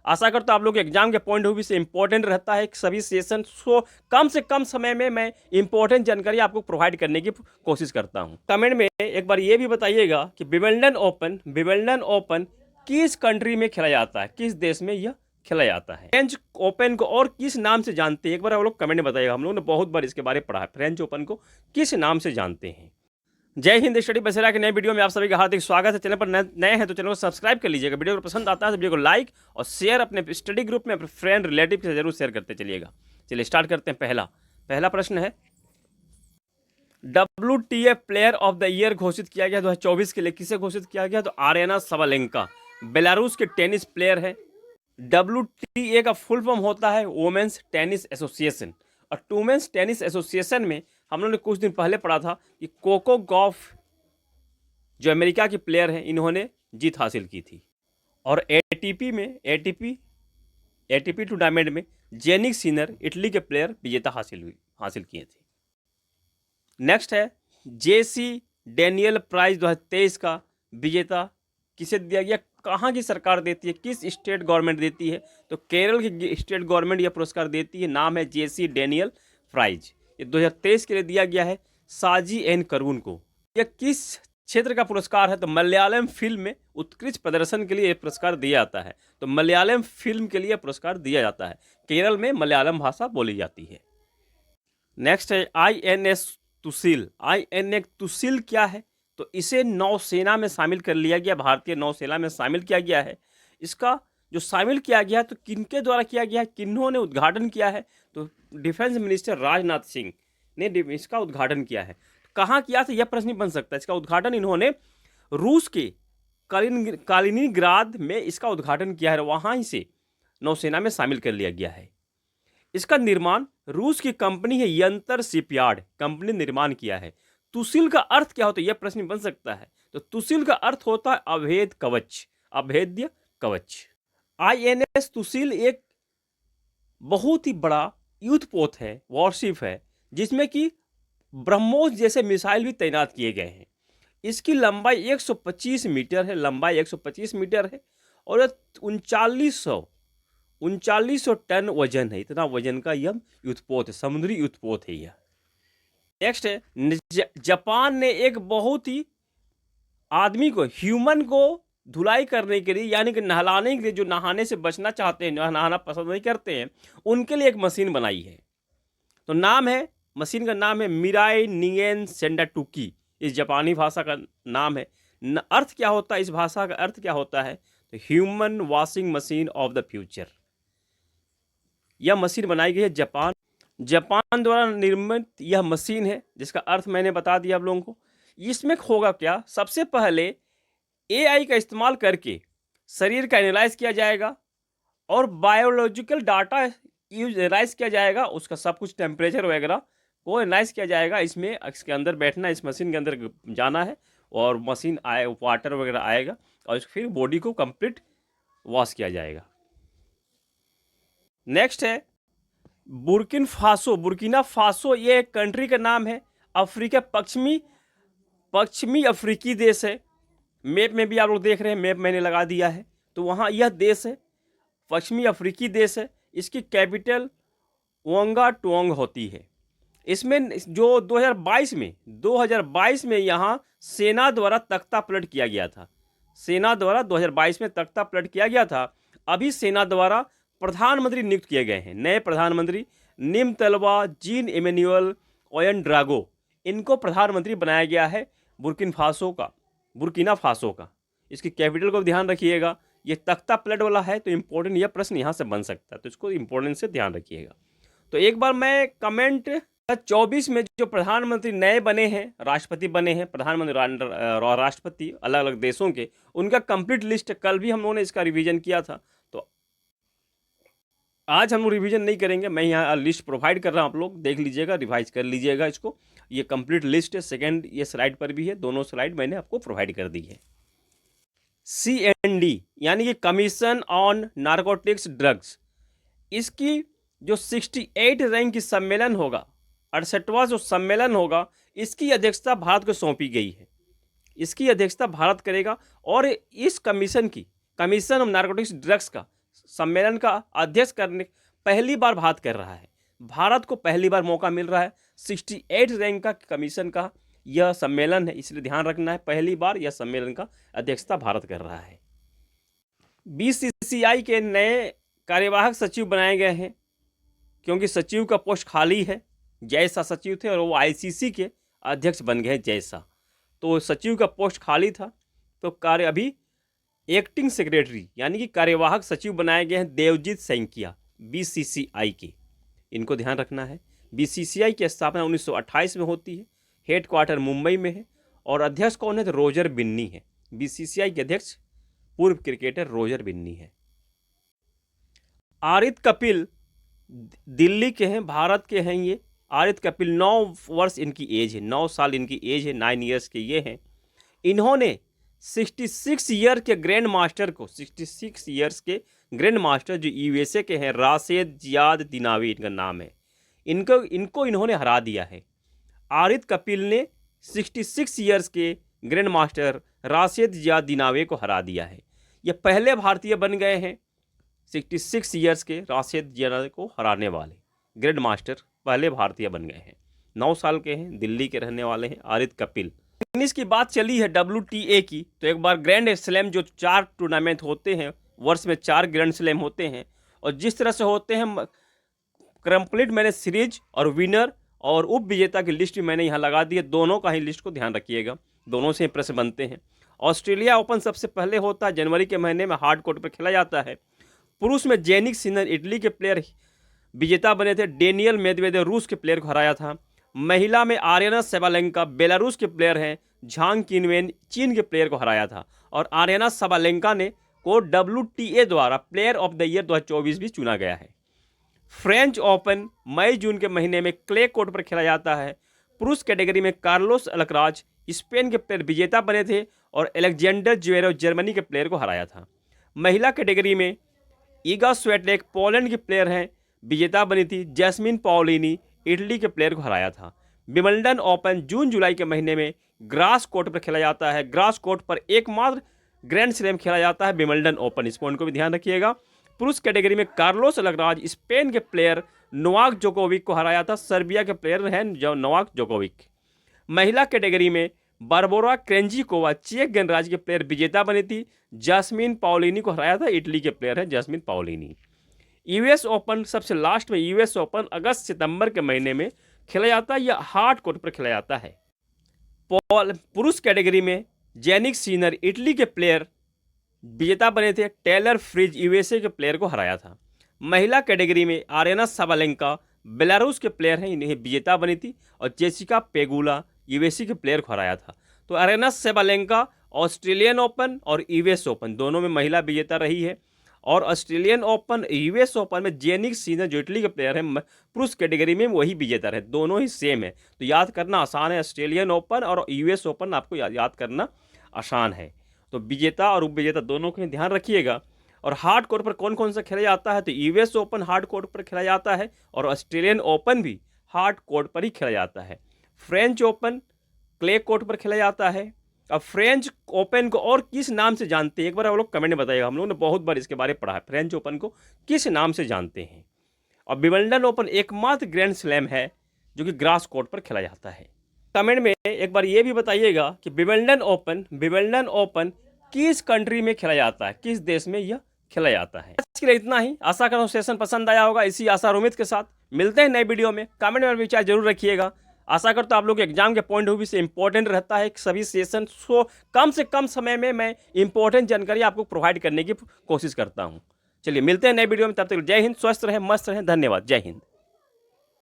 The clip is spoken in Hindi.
आशा करता हूँ आप लोग के एग्जाम के पॉइंट ऑफ व्यू से इंपॉर्टेंट रहता है सभी सेशन को कम से कम समय में मैं इंपॉर्टेंट जानकारी आपको प्रोवाइड करने की कोशिश करता हूँ। कमेंट में एक बार ये भी बताइएगा कि विंबलडन ओपन किस कंट्री में खेला जाता है, किस देश में यह खेला जाता है। फ्रेंच ओपन को और किस नाम से जानते हैं, एक बार आप लोग कमेंट में बताइएगा। हम लोगों ने बहुत बार इसके बारे में पढ़ा है, फ्रेंच ओपन को किस नाम से जानते हैं। जय हिंद स्टडी बसेरा के नए वीडियो में आप सभी का हार्दिक स्वागत है। चैनल पर नए हैं तो चैनल को सब्सक्राइब कर लीजिएगा। वीडियो को पसंद आता है तो वीडियो को लाइक और शेयर अपने स्टडी ग्रुप में अपने फ्रेंड रिलेटिव से जरूर शेयर करते चलिएगा। चलिए स्टार्ट करते हैं। पहला प्रश्न है, WTA player of the year घोषित किया गया 2024 के लिए किसे घोषित किया गया? तो आर्याना सबालेंका, बेलारूस के टेनिस प्लेयर है। WTA का फुल फॉर्म होता है वुमेन्स टेनिस एसोसिएशन, और वुमेन्स टेनिस एसोसिएशन में हम लोगों ने कुछ दिन पहले पढ़ा था कि कोको गॉफ जो अमेरिका की प्लेयर हैं, इन्होंने जीत हासिल की थी। और एटीपी टूर्नामेंट में जेनिक सिनर इटली के प्लेयर विजेता हासिल किए थे। नेक्स्ट है, JC डेनियल प्राइज 2023 का विजेता किसे दिया गया? कहाँ की सरकार देती है, किस स्टेट गवर्नमेंट देती है? तो केरल की स्टेट गवर्नमेंट यह पुरस्कार देती है। नाम है JC डेनियल प्राइज। ये 2023 के लिए दिया गया है साजी एन करून को। यह किस क्षेत्र का पुरस्कार है? तो मलयालम फिल्म में उत्कृष्ट प्रदर्शन के लिए यह पुरस्कार दिया जाता है। तो मलयालम फिल्म के लिए पुरस्कार दिया जाता है। केरल में मलयालम भाषा बोली जाती है। नेक्स्ट है INS तुसिल। INS तुसिल क्या है? तो इसे नौसेना में शामिल कर लिया गया, भारतीय नौसेना में शामिल किया गया है। इसका जो शामिल किया गया है तो किनके द्वारा किया गया है, किन्होंने उद्घाटन किया है? तो डिफेंस मिनिस्टर राजनाथ सिंह ने इसका उद्घाटन किया है। कहाँ किया था यह प्रश्न बन सकता है। इसका उद्घाटन इन्होंने रूस के कालिनिनग्राद में इसका उद्घाटन किया है, वहाँ ही से नौसेना में शामिल कर लिया गया है। इसका निर्माण रूस की कंपनी है यंतर शिपयार्ड कंपनी निर्माण किया है। तुसिल का अर्थ क्या होता है यह प्रश्न बन सकता है। तो तुसिल का अर्थ होता है अभेद कवच, अभेद्य कवच। INS तुसिल एक बहुत ही बड़ा युद्धपोत है, वॉरशिप है, जिसमें कि ब्रह्मोस जैसे मिसाइल भी तैनात किए गए हैं। इसकी लंबाई 125 मीटर है, है और 3900 टन वजन है। इतना वजन का यह युद्धपोत है, समुद्री युद्धपोत है यह। नेक्स्ट है, जापान ने एक बहुत ही आदमी को, ह्यूमन को धुलाई करने के लिए, यानी कि नहलाने के लिए, जो नहाने से बचना चाहते हैं, नहाना पसंद नहीं करते हैं, उनके लिए एक मशीन बनाई है। तो मशीन का नाम है मिराई निगेन सेंडाटुकी। इस जापानी भाषा का नाम है। अर्थ क्या होता है, इस भाषा का अर्थ क्या होता है? तो human washing machine of the future. यह मशीन बनाई गई है जापान द्वारा निर्मित यह मशीन है, जिसका अर्थ मैंने बता दिया आप लोगों को। इसमें होगा क्या, सबसे पहले AI का इस्तेमाल करके शरीर का एनालाइज किया जाएगा और बायोलॉजिकल डाटा एनालाइज किया जाएगा। उसका सब कुछ टेम्परेचर वगैरह को एनालाइज किया जाएगा। इसके अंदर बैठना, इस मशीन के अंदर जाना है और मशीन वाटर वगैरह आएगा और फिर बॉडी को कंप्लीट वॉश किया जाएगा। नेक्स्ट है बुर्किना फासो। ये एक कंट्री का नाम है, अफ्रीका पश्चिमी अफ्रीकी देश है। मैप में भी आप लोग देख रहे हैं, मैप मैंने लगा दिया है। तो वहाँ यह देश है, पश्चिमी अफ्रीकी देश है। इसकी कैपिटल वोंगाटोंग होती है। इसमें जो 2022 में यहाँ सेना द्वारा तख्ता पलट किया गया था। 2022 में तख्ता पलट किया गया था। अभी सेना द्वारा प्रधानमंत्री नियुक्त किए गए हैं, नए प्रधानमंत्री निमतलवा जीन इमैनुअल ओयनड्रागो, इनको प्रधानमंत्री बनाया गया है बुर्किना फासो का। इसकी कैपिटल को ध्यान रखिएगा। ये तख्ता पलट वाला है तो इंपॉर्टेंट यह प्रश्न यहाँ से बन सकता है, तो इसको इंपॉर्टेंट से ध्यान रखिएगा। तो एक बार मैं कमेंट 24 में जो प्रधानमंत्री नए बने हैं, राष्ट्रपति बने हैं, प्रधानमंत्री राष्ट्रपति अलग अलग देशों के, उनका कंप्लीट लिस्ट कल भी हम लोगों ने इसका रिवीजन किया था। तो आज हम लोग रिवीजन नहीं करेंगे, मैं यहाँ लिस्ट प्रोवाइड कर रहा हूँ, आप लोग देख लीजिएगा, रिवाइज कर लीजिएगा इसको। ये कंप्लीट लिस्ट है, सेकेंड ये स्लाइड पर भी है, दोनों स्लाइड मैंने आपको प्रोवाइड कर दी है। CND यानी कि कमीशन ऑन नारकोटिक्स ड्रग्स, इसकी जो 68 रैंक की सम्मेलन होगा, 68वां जो सम्मेलन होगा, इसकी अध्यक्षता भारत को सौंपी गई है। इसकी अध्यक्षता भारत करेगा और इस कमीशन ऑफ नारकोटिक्स ड्रग्स का सम्मेलन का अध्यक्ष करने पहली बार भारत कर रहा है। भारत को पहली बार मौका मिल रहा है। 68 रैंक का कमीशन का यह सम्मेलन है, इसलिए ध्यान रखना है, पहली बार यह सम्मेलन का अध्यक्षता भारत कर रहा है। बीसीसीआई के नए कार्यवाहक सचिव बनाए गए हैं, क्योंकि सचिव का पोस्ट खाली है। जैसा सचिव थे और वो आईसीसी के अध्यक्ष बन गए जैसा, तो सचिव का पोस्ट खाली था, तो कार्य अभी एक्टिंग सेक्रेटरी यानी कि कार्यवाहक सचिव बनाए गए हैं देवजीत सैंकिया बीसीसीआई के। इनको ध्यान रखना है। बीसीसीआई की स्थापना 1928 में होती है, हेडक्वार्टर मुंबई में है, और अध्यक्ष कौन है? तो रोजर बिन्नी है। बीसीसीआई के अध्यक्ष पूर्व क्रिकेटर रोजर बिन्नी है। आरित कपिल दिल्ली के हैं, भारत के हैं ये। आरित कपिल 9 वर्ष इनकी एज है, 9 साल इनकी एज है, 9 ईयर्स के ये हैं। इन्होंने 66 ईयर के ग्रैंड मास्टर को, 66 ईयर्स के ग्रैंड मास्टर जो यूएसए के हैं, राशिद जियाद दिनावी इनका नाम है, इनको इन्होंने हरा दिया है। आरित कपिल ने 66 ईयर्स के ग्रैंड मास्टर राशिद जियाद दिनावे को हरा दिया है। ये पहले भारतीय बन गए हैं 66 ईयर्स के राशिद जियाद को हराने वाले ग्रैंड मास्टर, पहले भारतीय बन गए हैं। 9 साल के हैं, दिल्ली के रहने वाले हैं आरित कपिल। टेनिस की बात चली है WTA की, तो एक बार ग्रैंड स्लैम जो 4 टूर्नामेंट होते हैं, वर्ष में 4 ग्रैंड स्लैम होते हैं, और जिस तरह से होते हैं कंप्लीट मैंने सीरीज और विनर और उप विजेता की लिस्ट भी मैंने यहाँ लगा दी है। दोनों का ही लिस्ट को ध्यान रखिएगा, दोनों से ही प्रश्न बनते हैं। ऑस्ट्रेलिया ओपन सबसे पहले होता है जनवरी के महीने में, हार्ड कोर्ट पर खेला जाता है। पुरुष में जेनिक सिनर इटली के प्लेयर विजेता बने थे, डेनियल मेदवेदेव रूस के प्लेयर को हराया था। महिला में आर्यना सेबालेंका बेलारूस के प्लेयर हैं, झांग किनवेन चीन के प्लेयर को हराया था, और आर्यना सेबालेंका ने को WTA द्वारा प्लेयर ऑफ द ईयर 2024 भी चुना गया है। फ्रेंच ओपन मई जून के महीने में क्ले कोर्ट पर खेला जाता है। पुरुष कैटेगरी में कार्लोस अल्कराज स्पेन के प्लेयर विजेता बने थे, और एलेक्जेंडर ज्वेरेव जर्मनी के प्लेयर को हराया था। महिला कैटेगरी में ईगा स्वेटलेक पोलैंड के प्लेयर हैं, विजेता बनी थी। जैस्मिन पाओलिनी इटली के प्लेयर को हराया था। विंबलडन ओपन जून जुलाई के महीने में ग्रास कोर्ट पर खेला जाता है। ग्रास कोर्ट पर एकमात्र ग्रैंड स्लैम खेला जाता है विंबलडन ओपन, इस पॉइंट को भी ध्यान रखिएगा। पुरुष कैटेगरी में कार्लोस अल्कराज स्पेन के प्लेयर नोवाक जोकोविक को हराया था, सर्बिया के प्लेयर हैं जो नोवाक जोकोविक। महिला कैटेगरी में बारबोरा क्रेंजिकोवा चेक गणराज्य के प्लेयर विजेता बनी थी। जैस्मिन पाओलिनी को हराया था, इटली के प्लेयर है जैस्मिन पाओलिनी। यूएस ओपन सबसे लास्ट में, यूएस ओपन अगस्त सितंबर के महीने में खेला जाता है, यह हार्ड कोर्ट पर खेला जाता है। पुरुष कैटेगरी में जेनिक सिनर इटली के प्लेयर विजेता बने थे, टेलर फ्रिज यूएसए के प्लेयर को हराया था। महिला कैटेगरी में आर्यना सेबालेंका बेलारूस के प्लेयर हैं, इन्हें विजेता बनी थी, और जेसिका पेगुला यूएसए के प्लेयर को हराया था। तो आर्यना सेबालेंका ऑस्ट्रेलियन ओपन और यूएस ओपन दोनों में महिला विजेता रही है, और ऑस्ट्रेलियन ओपन यूएस ओपन में जेनिक सिनर जो इटली के प्लेयर हैं पुरुष कैटेगरी में वही विजेता रहे, दोनों ही सेम है। तो याद करना आसान है, ऑस्ट्रेलियन ओपन और यूएस ओपन आपको याद करना आसान है। तो विजेता और उप विजेता दोनों को ध्यान रखिएगा। और हार्ड कोर्ट पर कौन कौन सा खेला जाता है, तो यूएस ओपन हार्ड कोर्ट पर खेला जाता है, और ऑस्ट्रेलियन ओपन भी हार्ड कोर्ट पर ही खेला जाता है। फ्रेंच ओपन क्ले कोर्ट पर खेला जाता है। अब फ्रेंच ओपन को और किस नाम से जानते हैं, एक बार आप लोग कमेंट में बताइएगा। हम लोगों ने बहुत बार इसके बारे में पढ़ा है, फ्रेंच ओपन को किस नाम से जानते हैं। और विंबलडन ओपन एकमात्र ग्रैंड स्लैम है जो कि ग्रास कोर्ट पर खेला जाता है। कमेंट में एक बार ये भी बताइएगा कि विंबलडन ओपन किस कंट्री में खेला जाता है, किस देश में यह खेला जाता है। आज के लिए इतना ही। आशा करता हूँ सेशन पसंद आया होगा। इसी आशा और उम्मीद के साथ मिलते हैं नए वीडियो में। कमेंट में विचार जरूर रखिएगा। आशा करता हूँ आप लोग के एग्जाम के पॉइंट ऑफ व्यू से इंपॉर्टेंट रहता है सभी सेशन को कम से कम समय में मैं इंपॉर्टेंट जानकारी आपको प्रोवाइड करने की कोशिश करता हूँ। चलिए मिलते हैं नए वीडियो में, तब तक जय हिंद, स्वस्थ रहें, मस्त रहें, धन्यवाद, जय हिंद।